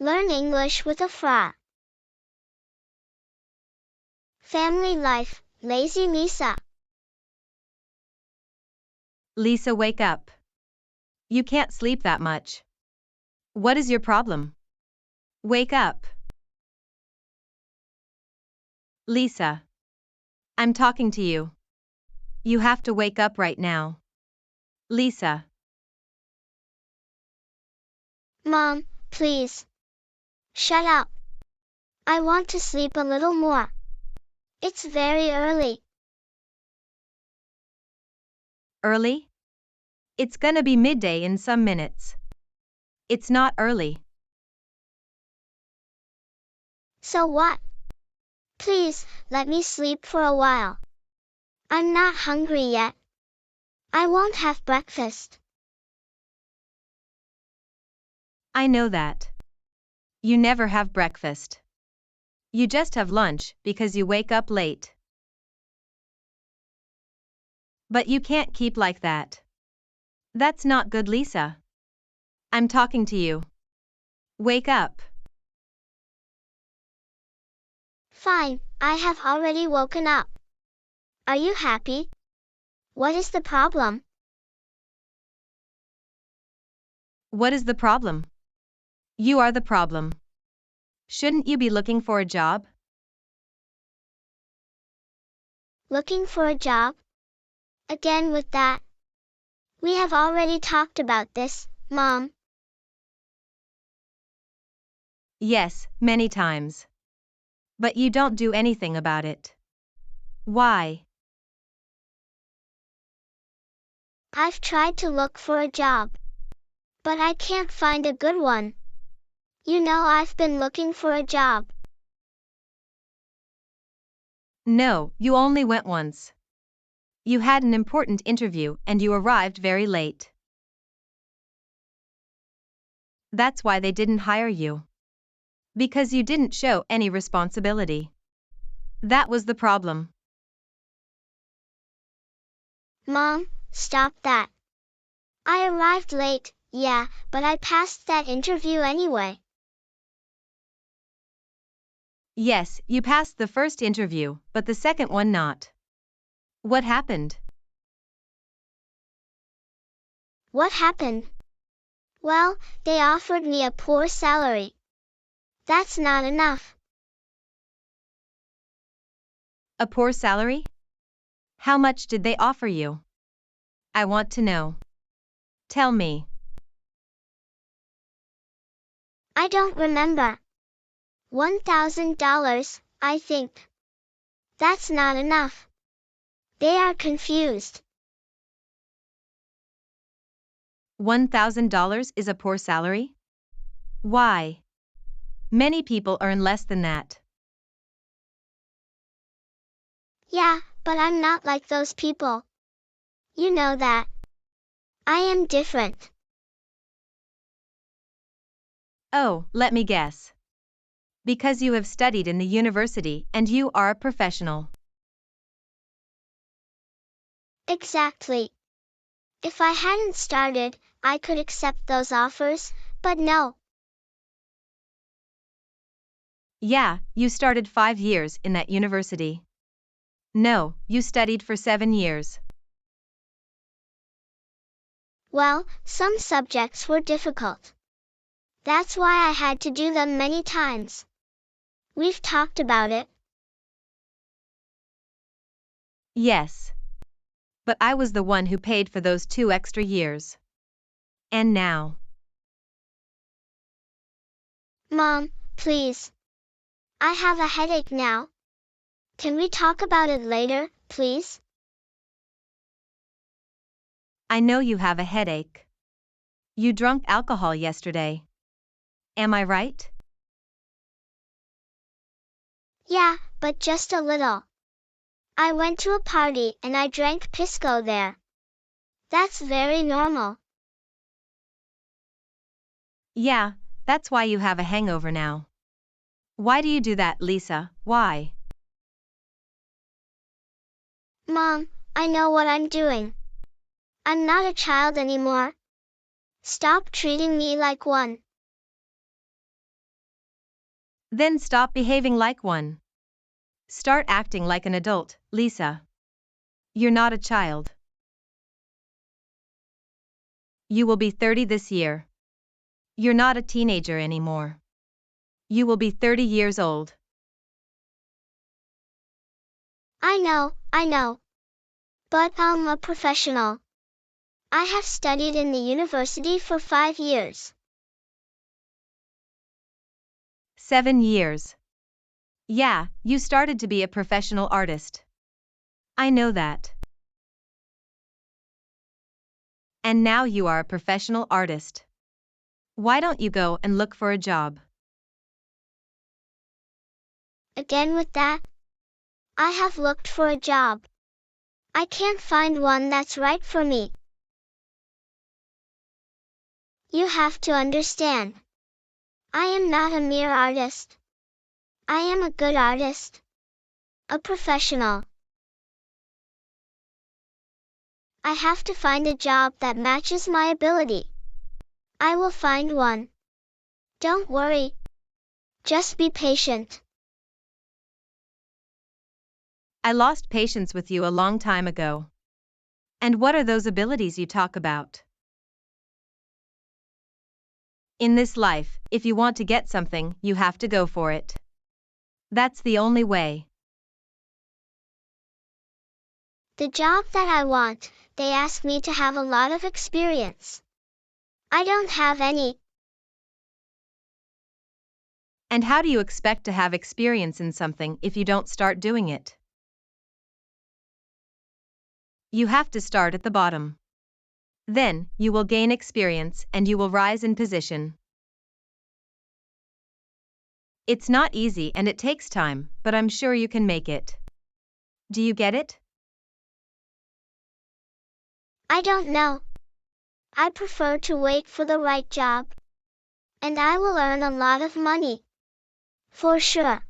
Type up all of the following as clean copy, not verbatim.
Learn English with a Fra. Family life, lazy Lisa. Lisa, wake up. You can't sleep that much. What is your problem? Wake up. Lisa. I'm talking to you. You have to wake up right now. Lisa. Mom, please. Shut up. I want to sleep a little more. It's very early. Early? It's gonna be midday in some minutes. It's not early. So what? Please, let me sleep for a while. I'm not hungry yet. I won't have breakfast. I know that. You never have breakfast. You just have lunch because you wake up late. But you can't keep like that. That's not good, Lisa. I'm talking to you. Wake up. Fine, I have already woken up. Are you happy? What is the problem? What is the problem? You are the problem. Shouldn't you be looking for a job? Looking for a job? Again with that? We have already talked about this, Mom. Yes, many times. But you don't do anything about it. Why? I've tried to look for a job. But I can't find a good one. You know I've been looking for a job. No, you only went once. You had an important interview and you arrived very late. That's why they didn't hire you. Because you didn't show any responsibility. That was the problem. Mom, stop that. I arrived late, yeah, but I passed that interview anyway. Yes, you passed the first interview, but the second one not. What happened? What happened? Well, they offered me a poor salary. That's not enough. A poor salary? How much did they offer you? I want to know. Tell me. I don't remember. $1,000, I think. That's not enough. They are confused. $1,000 is a poor salary? Why? Many people earn less than that. Yeah, but I'm not like those people. You know that. I am different. Oh, let me guess. Because you have studied in the university and you are a professional. Exactly. If I hadn't started, I could accept those offers, but no. Yeah, you started 5 years in that university. No, you studied for 7 years. Well, some subjects were difficult. That's why I had to do them many times. We've talked about it. Yes. But I was the one who paid for those 2 extra years. And now. Mom, please. I have a headache now. Can we talk about it later, please? I know you have a headache. You drank alcohol yesterday. Am I right? Yeah, but just a little. I went to a party and I drank pisco there. That's very normal. Yeah, that's why you have a hangover now. Why do you do that, Lisa? Why? Mom, I know what I'm doing. I'm not a child anymore. Stop treating me like one. Then stop behaving like one. Start acting like an adult, Lisa. You're not a child. You will be 30 this year. You're not a teenager anymore. You will be 30 years old. I know. But I'm a professional. I have studied in the university for 5 years. 7 years. Yeah, you started to be a professional artist. I know that. And now you are a professional artist. Why don't you go and look for a job? Again with that? I have looked for a job. I can't find one that's right for me. You have to understand. I am not a mere artist. I am a good artist. A professional. I have to find a job that matches my ability. I will find one. Don't worry. Just be patient. I lost patience with you a long time ago. And what are those abilities you talk about? In this life, if you want to get something, you have to go for it. That's the only way. The job that I want, they ask me to have a lot of experience. I don't have any. And how do you expect to have experience in something if you don't start doing it? You have to start at the bottom. Then, you will gain experience and you will rise in position. It's not easy and it takes time, but I'm sure you can make it. Do you get it? I don't know. I prefer to wait for the right job. And I will earn a lot of money. For sure.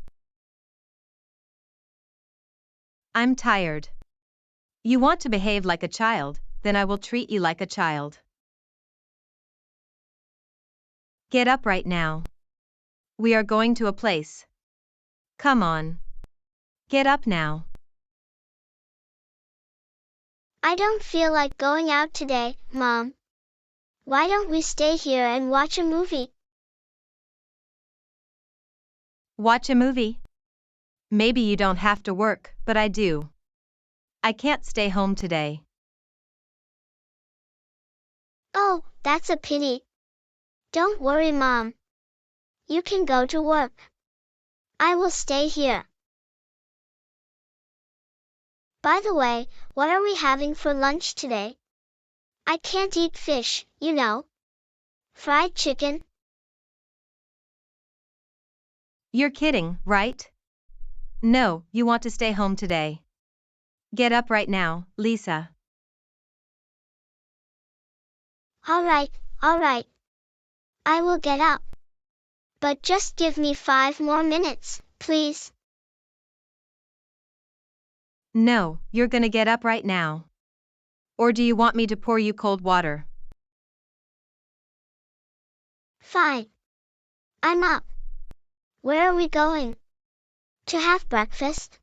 I'm tired. You want to behave like a child, then I will treat you like a child. Get up right now. We are going to a place. Come on. Get up now. I don't feel like going out today, Mom. Why don't we stay here and watch a movie? Watch a movie? Maybe you don't have to work, but I do. I can't stay home today. Oh, that's a pity. Don't worry, Mom. You can go to work. I will stay here. By the way, what are we having for lunch today? I can't eat fish, you know. Fried chicken? You're kidding, right? No, you want to stay home today. Get up right now, Lisa. All right. I will get up. But just give me 5 more minutes, please. No, you're gonna get up right now. Or do you want me to pour you cold water? Fine. I'm up. Where are we going? To have breakfast?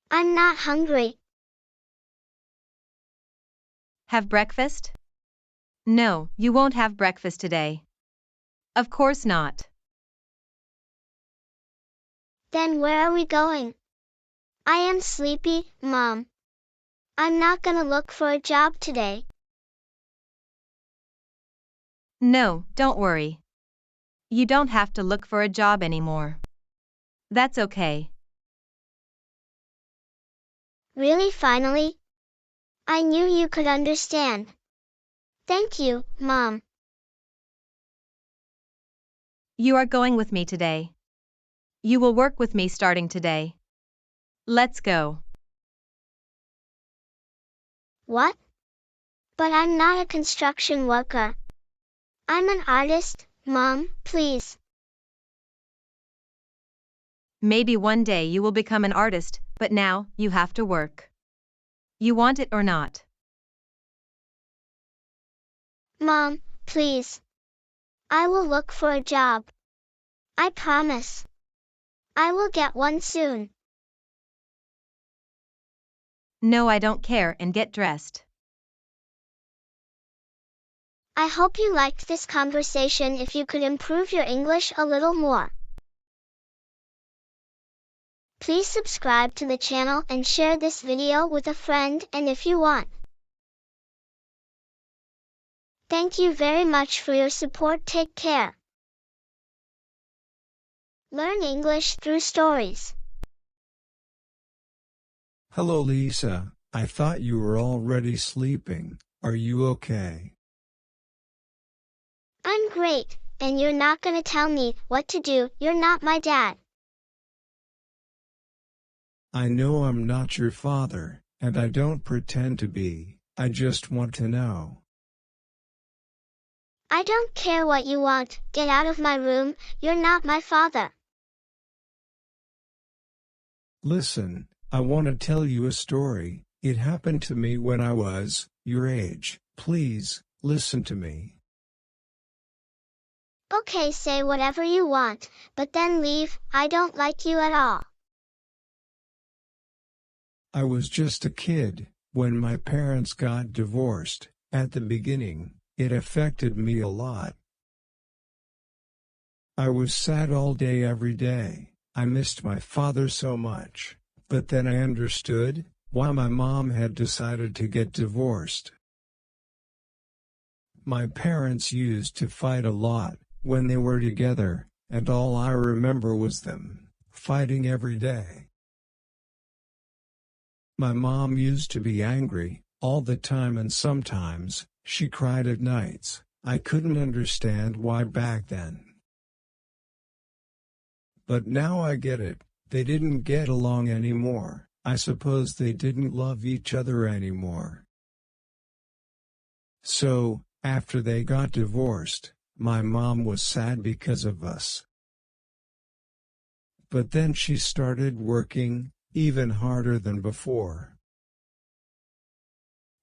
I'm not hungry. Have breakfast? No, you won't have breakfast today. Of course not. Then where are we going? I am sleepy, Mom. I'm not gonna look for a job today. No, don't worry. You don't have to look for a job anymore. That's okay. Really, finally? I knew you could understand. Thank you, Mom. You are going with me today. You will work with me starting today. Let's go. What? But I'm not a construction worker. I'm an artist, Mom, please. Maybe one day you will become an artist, but now, you have to work. You want it or not? Mom, please. I will look for a job. I promise. I will get one soon. No, I don't care, and get dressed. I hope you liked this conversation. If you could improve your English a little more, please subscribe to the channel and share this video with a friend, and if you want. Thank you very much for your support. Take care. Learn English through stories. Hello Lisa, I thought you were already sleeping. Are you okay? I'm great, and you're not gonna tell me what to do. You're not my dad. I know I'm not your father, and I don't pretend to be. I just want to know. I don't care what you want. Get out of my room. You're not my father. Listen, I want to tell you a story. It happened to me when I was your age. Please, listen to me. Okay, say whatever you want, but then leave. I don't like you at all. I was just a kid when my parents got divorced. At the beginning, it affected me a lot. I was sad all day every day. I missed my father so much. But then I understood why my mom had decided to get divorced. My parents used to fight a lot when they were together, and all I remember was them fighting every day. My mom used to be angry all the time, and sometimes she cried at nights. I couldn't understand why back then. But now I get it. They didn't get along anymore. I suppose they didn't love each other anymore. So, after they got divorced, my mom was sad because of us. But then she started working, even harder than before.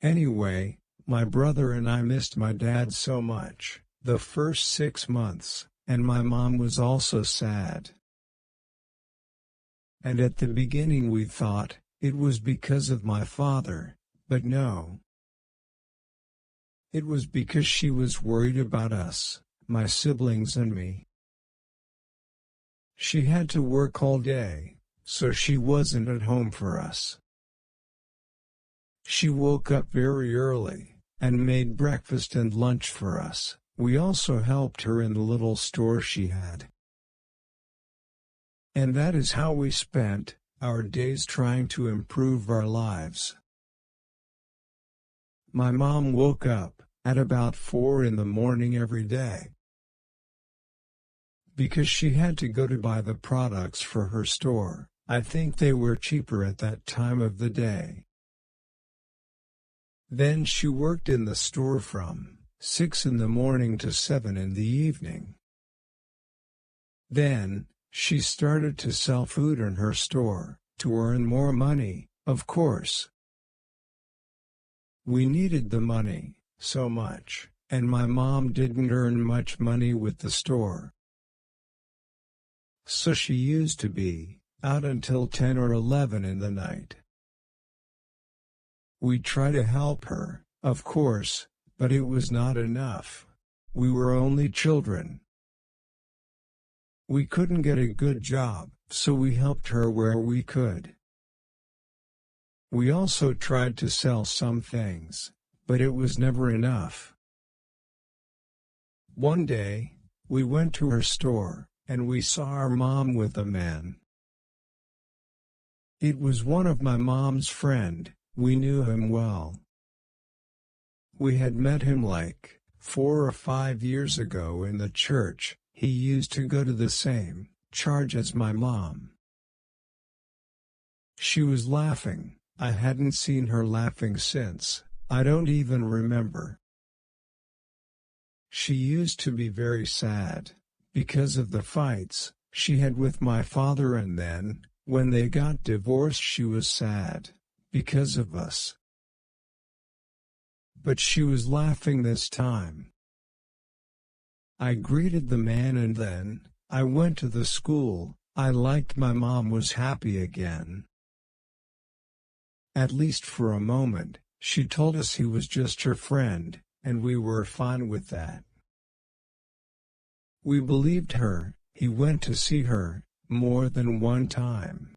Anyway, my brother and I missed my dad so much, the first 6 months, and my mom was also sad. And at the beginning we thought it was because of my father, but no. It was because she was worried about us, my siblings and me. She had to work all day, so she wasn't at home for us. She woke up very early and made breakfast and lunch for us. We also helped her in the little store she had. And that is how we spent our days trying to improve our lives. My mom woke up at about 4 in the morning every day, because she had to go to buy the products for her store. I think they were cheaper at that time of the day. Then she worked in the store from 6 in the morning to 7 in the evening. Then, she started to sell food in her store, to earn more money, of course. We needed the money so much, and my mom didn't earn much money with the store. So she used to be out until 10 or 11 in the night. We tried to help her, of course, but it was not enough. We were only children. We couldn't get a good job, so we helped her where we could. We also tried to sell some things, but it was never enough. One day, we went to her store, and we saw our mom with a man. It was one of my mom's friend. We knew him well. We had met him like 4 or 5 years ago in the church. He used to go to the same church as my mom. She was laughing. I hadn't seen her laughing since. I don't even remember. She used to be very sad because of the fights she had with my father, and then, when they got divorced, she was sad because of us. But she was laughing this time. I greeted the man, and then I went to the school I liked my mom was happy again. At least for a moment, she told us he was just her friend, and we were fine with that. We believed her. He went to see her more than one time.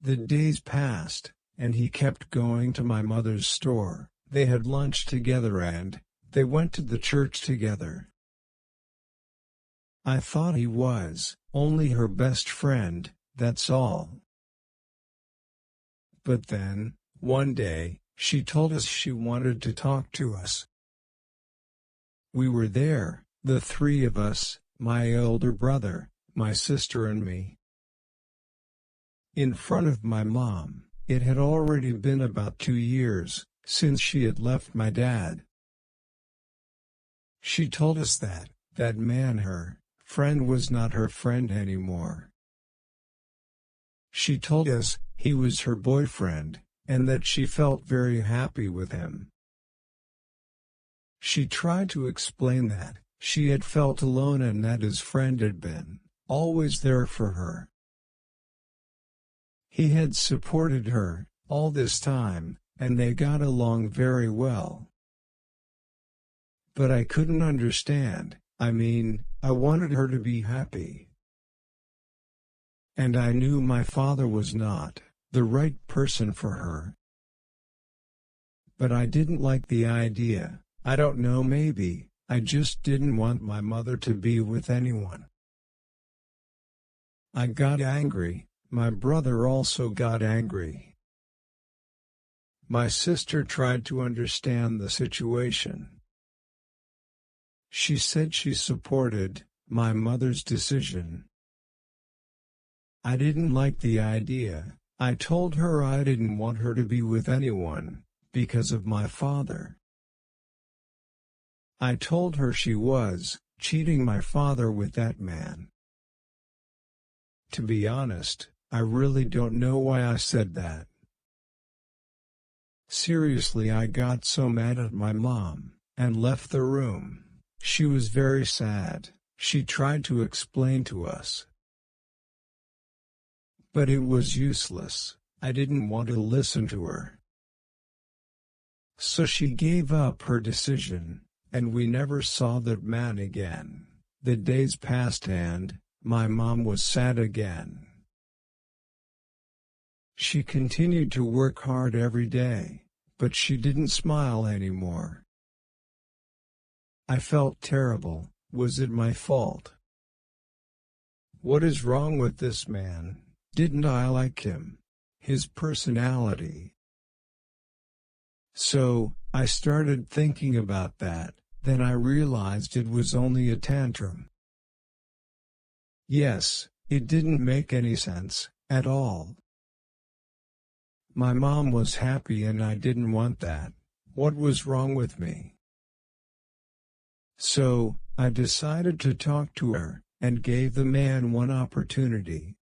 The days passed, and he kept going to my mother's store. They had lunch together and they went to the church together. I thought he was only her best friend, that's all. But then, one day, she told us she wanted to talk to us. We were there, the three of us, my older brother, my sister and me. In front of my mom. It had already been about 2 years since she had left my dad. She told us that man, her friend, was not her friend anymore. She told us he was her boyfriend, and that she felt very happy with him. She tried to explain that she had felt alone and that his friend had been always there for her. He had supported her all this time, and they got along very well. But I couldn't understand. I wanted her to be happy. And I knew my father was not the right person for her. But I didn't like the idea. I don't know, maybe I just didn't want my mother to be with anyone. I got angry. My brother also got angry. My sister tried to understand the situation. She said she supported my mother's decision. I didn't like the idea. I told her I didn't want her to be with anyone because of my father. I told her she was cheating my father with that man. To be honest, I really don't know why I said that. Seriously, I got so mad at my mom and left the room. She was very sad. She tried to explain to us. But it was useless. I didn't want to listen to her. So she gave up her decision, and we never saw that man again. The days passed and my mom was sad again. She continued to work hard every day, but she didn't smile anymore. I felt terrible. Was it my fault? What is wrong with this man? Didn't I like him? His personality? So, I started thinking about that. Then I realized it was only a tantrum. Yes, it didn't make any sense at all. My mom was happy and I didn't want that. What was wrong with me? So, I decided to talk to her, and gave the man one opportunity.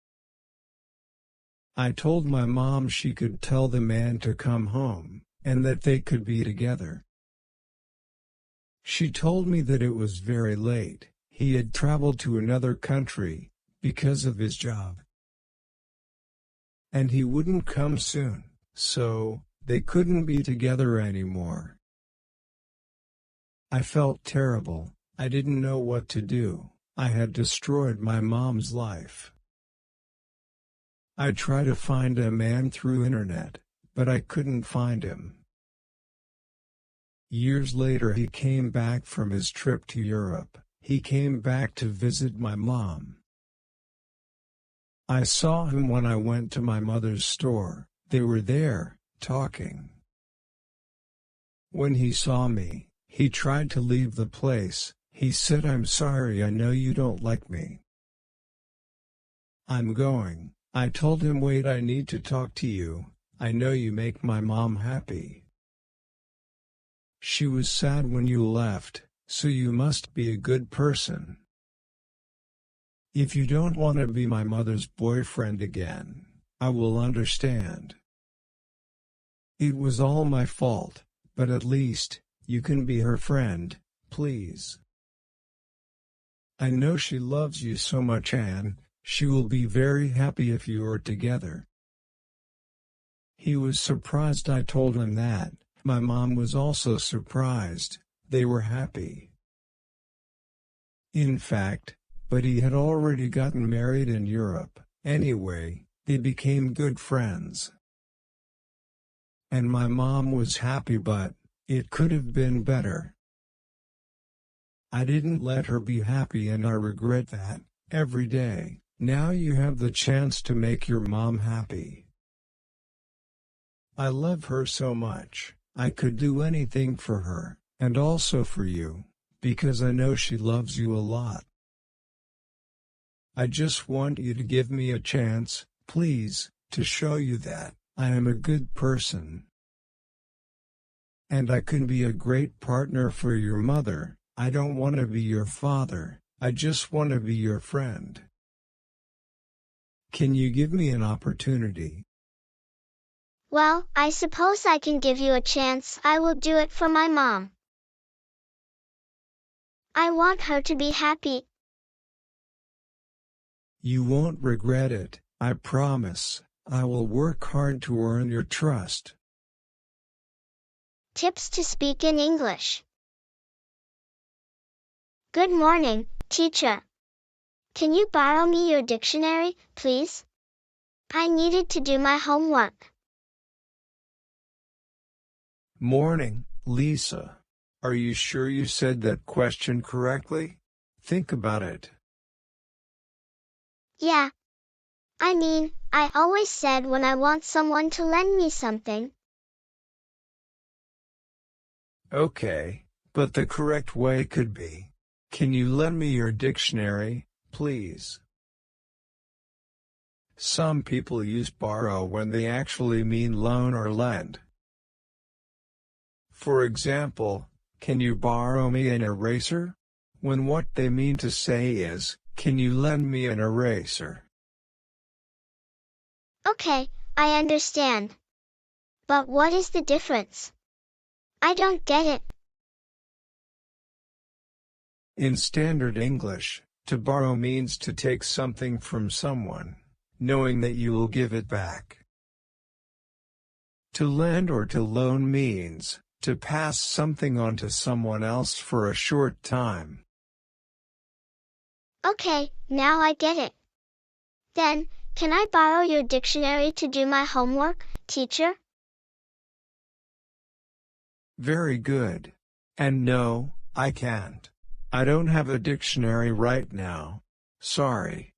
I told my mom she could tell the man to come home, and that they could be together. She told me that it was very late. He had traveled to another country because of his job, and he wouldn't come soon, so they couldn't be together anymore. I felt terrible. I didn't know what to do. I had destroyed my mom's life. I tried to find a man through internet, but I couldn't find him. Years later he came back from his trip to Europe. He came back to visit my mom. I saw him when I went to my mother's store. They were there, talking. When he saw me, he tried to leave the place. He said, "I'm sorry, I know you don't like me. I'm going." I told him, "Wait, I need to talk to you. I know you make my mom happy. She was sad when you left, so you must be a good person. If you don't want to be my mother's boyfriend again, I will understand. It was all my fault, but at least you can be her friend, please." I know she loves you so much, Anne. She will be very happy if you are together. He was surprised I told him that. My mom was also surprised. They were happy. In fact, but he had already gotten married in Europe. Anyway, they became good friends. And my mom was happy, but it could have been better. I didn't let her be happy, and I regret that every day. Now you have the chance to make your mom happy. I love her so much. I could do anything for her, and also for you, because I know she loves you a lot. I just want you to give me a chance, please, to show you that I am a good person. And I can be a great partner for your mother. I don't want to be your father, I just want to be your friend. Can you give me an opportunity? Well, I suppose I can give you a chance. I will do it for my mom. I want her to be happy. You won't regret it, I promise. I will work hard to earn your trust. Tips to speak in English. Good morning, teacher. Can you borrow me your dictionary, please? I needed to do my homework. Morning, Lisa. Are you sure you said that question correctly? Think about it. Yeah. I mean, I always said when I want someone to lend me something. Okay, but the correct way could be, can you lend me your dictionary, please? Some people use borrow when they actually mean loan or lend. For example, can you borrow me an eraser? When what they mean to say is, can you lend me an eraser? Okay, I understand. But what is the difference? I don't get it. In standard English, to borrow means to take something from someone, knowing that you will give it back. To lend or to loan means to pass something on to someone else for a short time. Okay, now I get it. Then, can I borrow your dictionary to do my homework, teacher? Very good. And no, I can't. I don't have a dictionary right now. Sorry.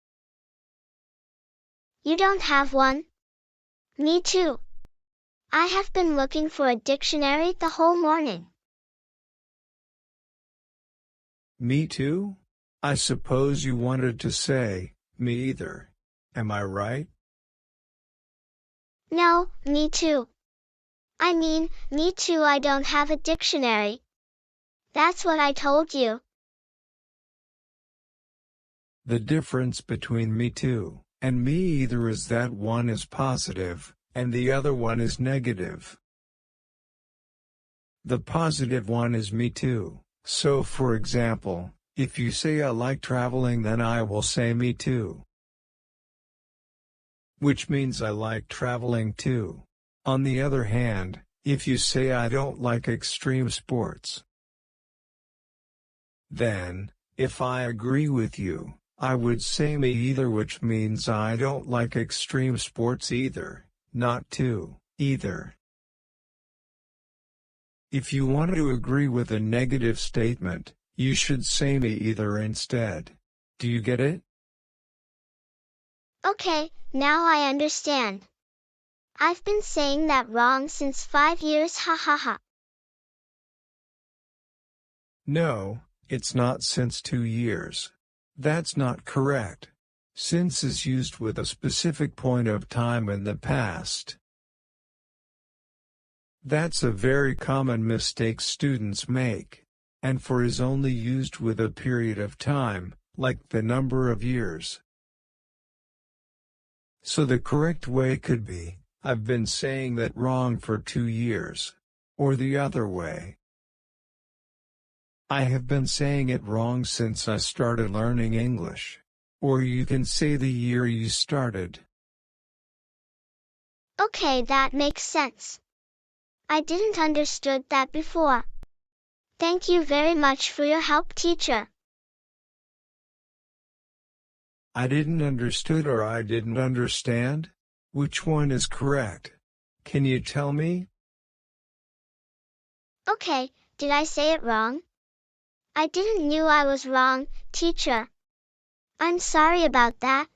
You don't have one? Me too. I have been looking for a dictionary the whole morning. Me too? I suppose you wanted to say, me either. Am I right? No, me too. I mean, me too, I don't have a dictionary. That's what I told you. The difference between me too and me either is that one is positive, and the other one is negative. The positive one is me too. So for example, if you say I like traveling, then I will say me too. Which means I like traveling too. On the other hand, if you say I don't like extreme sports, then, if I agree with you, I would say me either, which means I don't like extreme sports either, not too, either. If you want to agree with a negative statement, you should say me either instead. Do you get it? Okay, now I understand. I've been saying that wrong since 5 years, ha ha ha. No, it's not since 2 years. That's not correct. Since is used with a specific point of time in the past. That's a very common mistake students make. And for is only used with a period of time, like the number of years. So the correct way could be, I've been saying that wrong for 2 years. Or the other way. I have been saying it wrong since I started learning English. Or you can say the year you started. Okay, that makes sense. I didn't understood that before. Thank you very much for your help, teacher. I didn't understood or I didn't understand? Which one is correct? Can you tell me? Okay, did I say it wrong? I didn't knew I was wrong, teacher. I'm sorry about that.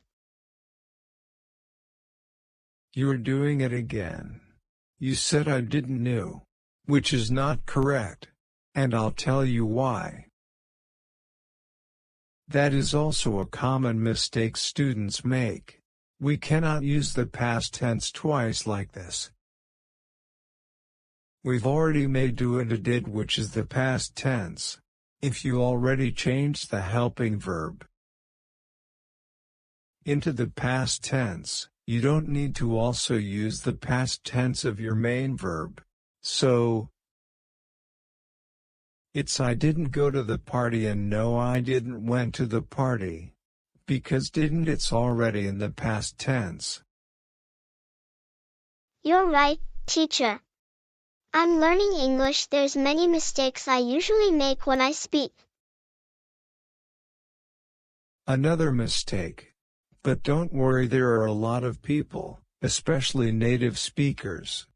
You're doing it again. You said I didn't knew, which is not correct, and I'll tell you why. That is also a common mistake students make. We cannot use the past tense twice like this. We've already made do and did, which is the past tense. If you already changed the helping verb into the past tense, you don't need to also use the past tense of your main verb. So, it's I didn't go to the party and no I didn't went to the party. Because didn't it's already in the past tense. You're right, teacher. I'm learning English. There's many mistakes I usually make when I speak. Another mistake. But don't worry, there are a lot of people, especially native speakers,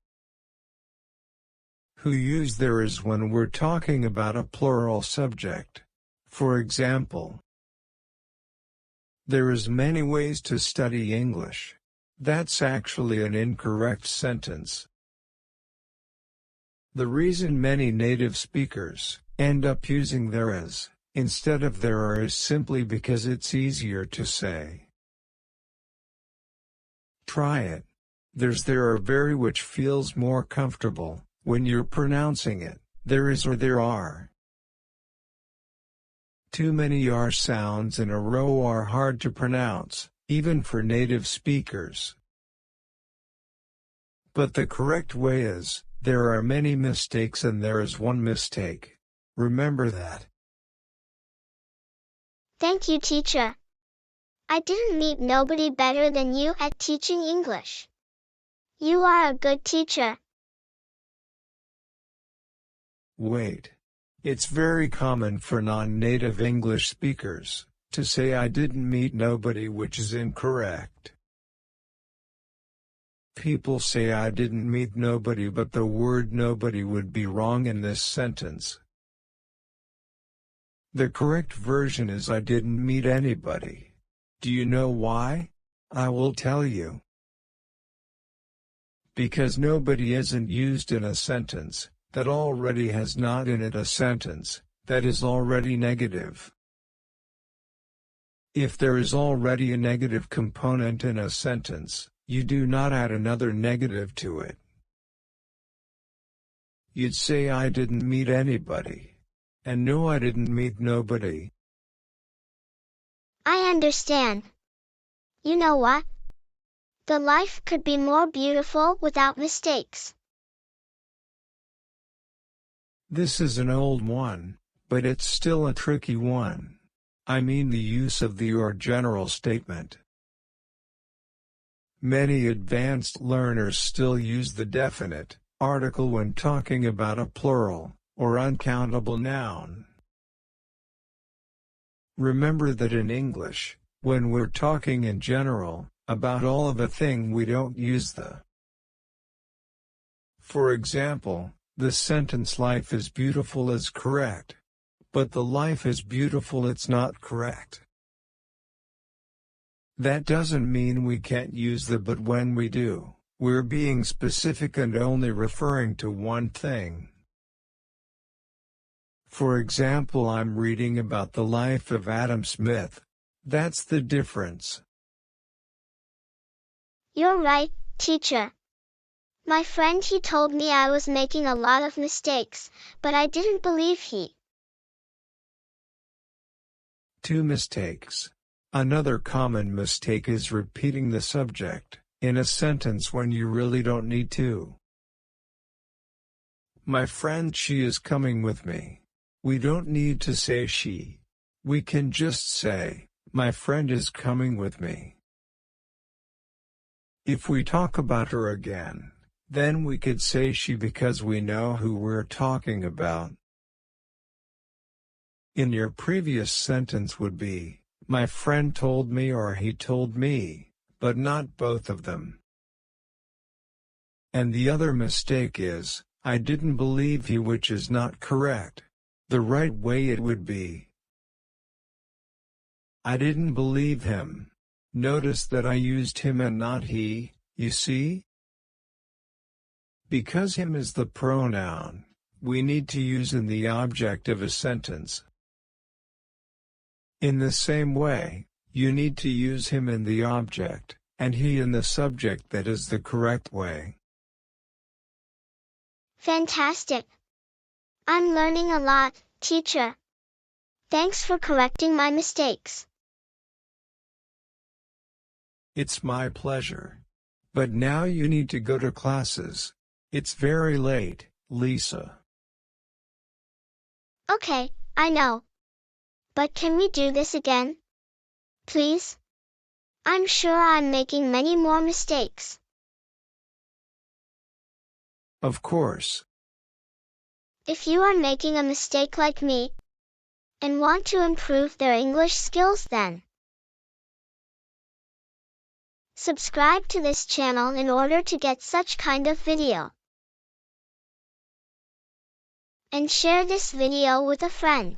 who use there is when we're talking about a plural subject. For example, there is many ways to study English. That's actually an incorrect sentence. The reason many native speakers end up using there is instead of there are is simply because it's easier to say. Try it. There's there are very, which feels more comfortable when you're pronouncing it. There is or there are. Too many R sounds in a row are hard to pronounce, even for native speakers. But the correct way is, there are many mistakes and there is one mistake. Remember that. Thank you, teacher. I didn't meet nobody better than you at teaching English. You are a good teacher. Wait. It's very common for non-native English speakers to say I didn't meet nobody, which is incorrect. People say I didn't meet nobody, but the word nobody would be wrong in this sentence. The correct version is I didn't meet anybody. Do you know why? I will tell you. Because nobody isn't used in a sentence that already has not in it a sentence that is already negative. If there is already a negative component in a sentence, you do not add another negative to it. You'd say I didn't meet anybody. And no, I didn't meet nobody. I understand. You know what? The life could be more beautiful without mistakes. This is an old one, but it's still a tricky one. I mean the use of the or general statement. Many advanced learners still use the definite article when talking about a plural or uncountable noun. Remember that in English, when we're talking in general about all of a thing, we don't use the. For example, the sentence life is beautiful is correct, but the life is beautiful it's not correct. That doesn't mean we can't use the but when we do, we're being specific and only referring to one thing. For example, I'm reading about the life of Adam Smith. That's the difference. You're right, teacher. My friend, he told me I was making a lot of mistakes, but I didn't believe he. 2 mistakes. Another common mistake is repeating the subject in a sentence when you really don't need to. My friend, she is coming with me. We don't need to say she. We can just say, my friend is coming with me. If we talk about her again, then we could say she because we know who we're talking about. In your previous sentence would be, my friend told me or he told me, but not both of them. And the other mistake is, I didn't believe he, which is not correct. The right way it would be, I didn't believe him. Notice that I used him and not he, you see? Because him is the pronoun, we need to use in the object of a sentence. In the same way, you need to use him in the object, and he in the subject. That is the correct way. Fantastic! I'm learning a lot, teacher. Thanks for correcting my mistakes. It's my pleasure. But now you need to go to classes. It's very late, Lisa. Okay, I know. But can we do this again? Please? I'm sure I'm making many more mistakes. Of course. If you are making a mistake like me, and want to improve their English skills, then subscribe to this channel in order to get such kind of video. And share this video with a friend.